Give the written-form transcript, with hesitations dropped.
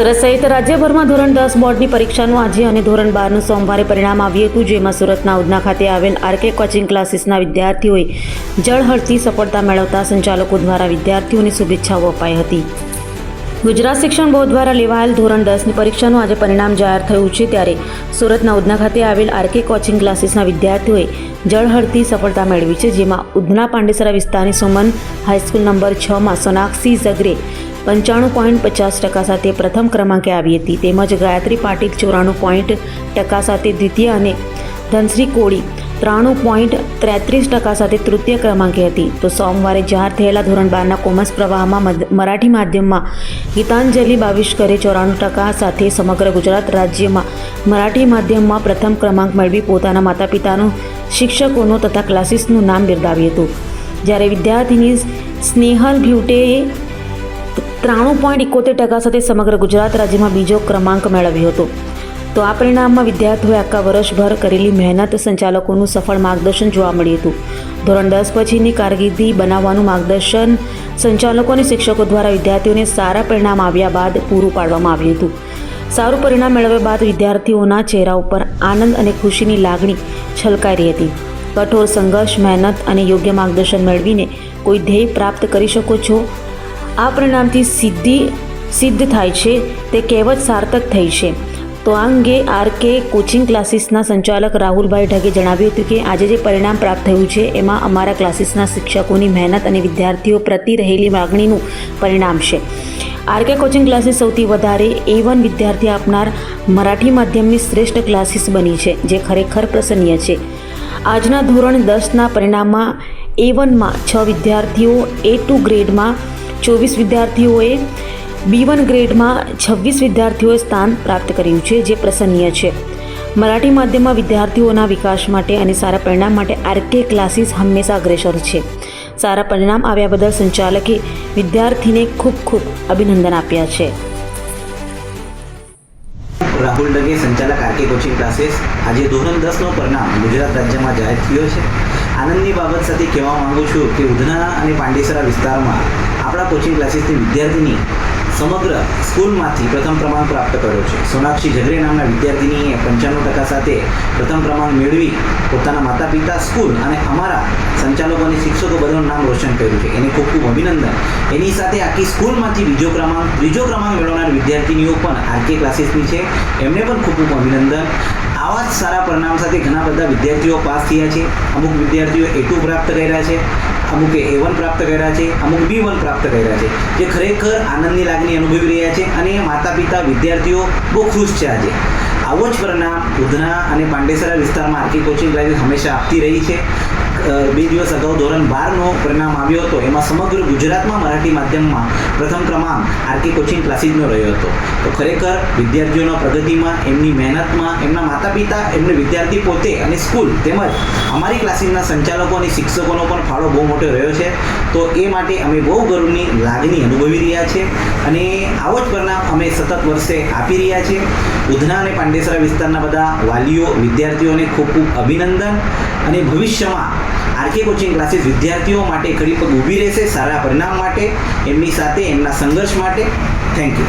સુરત સહિત રાજ્યભરમાં ધોરણ 10 બોર્ડની પરીક્ષાનું આજે અને ધોરણ 12નું સોમવારે પરિણામ આવ્યું હતું, જેમાં સુરતના ઉધના ખાતે આવેલ આરકે કોચિંગ ક્લાસીસના વિદ્યાર્થીઓએ જળહળતી સફળતા મેળવતા સંચાલકો દ્વારા વિદ્યાર્થીઓને શુભેચ્છાઓ અપાઈ હતી. ગુજરાત શિક્ષણ બોર્ડ દ્વારા લેવાયેલ ધોરણ 10ની પરીક્ષાનું આજે પરિણામ જાહેર થયું છે, ત્યારે સુરતના ઉધના ખાતે આવેલ આરકે કોચિંગ ક્લાસીસના વિદ્યાર્થીઓએ જળહળતી સફળતા મેળવી છે, જેમાં ઉધના પાંડેસરા વિસ્તારની સુમન હાઈસ્કૂલ નંબર 6માં સોનાક્ષી ઝગરે 95.50% સાથે પ્રથમ ક્રમાંકે આવી હતી, તેમજ ગાયત્રી પાટીલ 94% સાથે દ્વિતીય અને ધનશ્રી કોળી 93.33% સાથે તૃતીય ક્રમાંકે હતી. તો સોમવારે જાહેર થયેલા ધોરણ 12ના કોમર્સ પ્રવાહમાં મરાઠી માધ્યમમાં ગીતાંજલિ બાવિસ્કરે 94% સાથે સમગ્ર ગુજરાત રાજ્યમાં મરાઠી માધ્યમમાં પ્રથમ ક્રમાંક મેળવી પોતાના માતા પિતાનું, શિક્ષકોનો તથા ક્લાસીસનું નામ બિરદાવ્યું હતું. જ્યારે વિદ્યાર્થીની સ્નેહલ ભ્યુટેએ 93.71% સાથે સમગ્ર ગુજરાત રાજ્યમાં બીજો ક્રમાંક મેળવ્યો હતો. તો આ પરિણામમાં વિદ્યાર્થીઓએ આખા વર્ષભર કરેલી મહેનત, સંચાલકોનું સફળ માર્ગદર્શન જોવા મળ્યું હતું. ધોરણ 10 પછીની કારકિર્દી બનાવવાનું માર્ગદર્શન સંચાલકો અને શિક્ષકો દ્વારા વિદ્યાર્થીઓને સારા પરિણામ આવ્યા બાદ પૂરું પાડવામાં આવ્યું હતું. સારું પરિણામ મેળવ્યા બાદ વિદ્યાર્થીઓના ચહેરા ઉપર આનંદ અને ખુશીની લાગણી છલકાઈ રહી હતી. કઠોર સંઘર્ષ, મહેનત અને યોગ્ય માર્ગદર્શન મેળવીને કોઈ ધ્યેય પ્રાપ્ત કરી શકો છો. આ પરિણામથી સિદ્ધ થાય છે તે કહેવત સાર્થક થઈ છે. તો આ અંગે આરકે કોચિંગ ક્લાસીસના સંચાલક રાહુલભાઈ ઢગે જણાવ્યું હતું કે આજે જે પરિણામ પ્રાપ્ત થયું છે એમાં અમારા ક્લાસીસના શિક્ષકોની મહેનત અને વિદ્યાર્થીઓ પ્રતિ રહેલી માગણીનું પરિણામ છે. આરકે કોચિંગ ક્લાસીસ સૌથી વધારે A1 વિદ્યાર્થી આપનાર મરાઠી માધ્યમની શ્રેષ્ઠ ક્લાસીસ બની છે, જે ખરેખર પ્રશંસનીય છે. આજના ધોરણ 10ના પરિણામમાં A1માં 6 વિદ્યાર્થીઓ, A2 ગ્રેડમાં 24 વિદ્યાર્થીઓએ, B1 ગ્રેડમાં 26 વિદ્યાર્થીઓએ સ્થાન પ્રાપ્ત કર્યું છે, જે પ્રશંસનીય છે. મરાઠી માધ્યમમાં વિદ્યાર્થીઓના વિકાસ માટે અને સારા પરિણામ માટે આરકે ક્લાસીસ હંમેશા અગ્રેસર છે. સારા પરિણામ આવ્યા બદલ સંચાલકે વિદ્યાર્થીને ખૂબ ખૂબ અભિનંદન આપ્યા છે. રાહુલ ડગે, સંચાલક આરકે કોચિંગ ક્લાસીસ. આજે ધોરણ 10નું પરિણામ ગુજરાત રાજ્યમાં જાહેર થયો છે. આનંદની બાબત સાથે કહેવા માંગુ છું કે ઉધના અને પાંડેસરા વિસ્તારમાં આપણા કોચિંગ ક્લાસીસની વિદ્યાર્થીની સમગ્ર સ્કૂલમાંથી પ્રથમ ક્રમાંક પ્રાપ્ત કર્યો છે. સોનાક્ષી ઝગરે નામના વિદ્યાર્થીનીએ 95% સાથે પ્રથમ ક્રમાંક મેળવી પોતાના માતા પિતા, સ્કૂલ અને અમારા સંચાલકો અને શિક્ષકો બધાનું નામ રોશન કર્યું છે. એને ખૂબ ખૂબ અભિનંદન. એની સાથે આખી સ્કૂલમાંથી ત્રીજો ક્રમાંક મેળવનાર વિદ્યાર્થીનીઓ પણ આરકે ક્લાસીસની છે, એમને પણ ખૂબ ખૂબ અભિનંદન. આવા જ સારા પરિણામ સાથે ઘણા બધા વિદ્યાર્થીઓ પાસ થયા છે. અમુક વિદ્યાર્થીઓ A2 પ્રાપ્ત કર્યા છે, અમુકે A1 પ્રાપ્ત કર્યા છે, અમુક B1 પ્રાપ્ત કર્યા છે, જે ખરેખર આનંદની લાગણી અનુભવી રહ્યા છે અને માતા પિતા, વિદ્યાર્થીઓ બહુ ખુશ છે. આજે આવો જ પરિણામ ઉધના અને પાંડેસરા વિસ્તારમાં આરકે કોચિંગ ક્લાસીસ હંમેશા આપતી રહી છે. 2 દિવસ અગાઉ ધોરણ 12નો પરિણામ આવ્યો હતો, એમાં સમગ્ર ગુજરાતમાં મરાઠી માધ્યમમાં પ્રથમ ક્રમાંક આરકે કોચિંગ ક્લાસીસનો રહ્યો હતો. તો ખરેખર વિદ્યાર્થીઓના પ્રગતિમાં, એમની મહેનતમાં, એમના માતા પિતા, એમને વિદ્યાર્થી પોતે અને સ્કૂલ તેમજ અમારી ક્લાસીસના સંચાલકો અને શિક્ષકોનો પણ ફાળો બહુ મોટો રહ્યો છે. તો એ માટે અમે બહુ ગર્વની લાગણી અનુભવી રહ્યા છે અને આવો જ પરિણામ અમે સતત વર્ષે આપી રહ્યા છીએ. ઉધના અને પાંડેસરા વિસ્તારના બધા વાલીઓ, વિદ્યાર્થીઓને ખૂબ ખૂબ અભિનંદન અને ભવિષ્યમાં આરકે કોચિંગ ક્લાસીસ વિદ્યાર્થીઓ માટે ખડી પગ ઊભી રહેશે સારા પરિણામ માટે, એમની સાથે એમના સંઘર્ષ માટે. Thank you.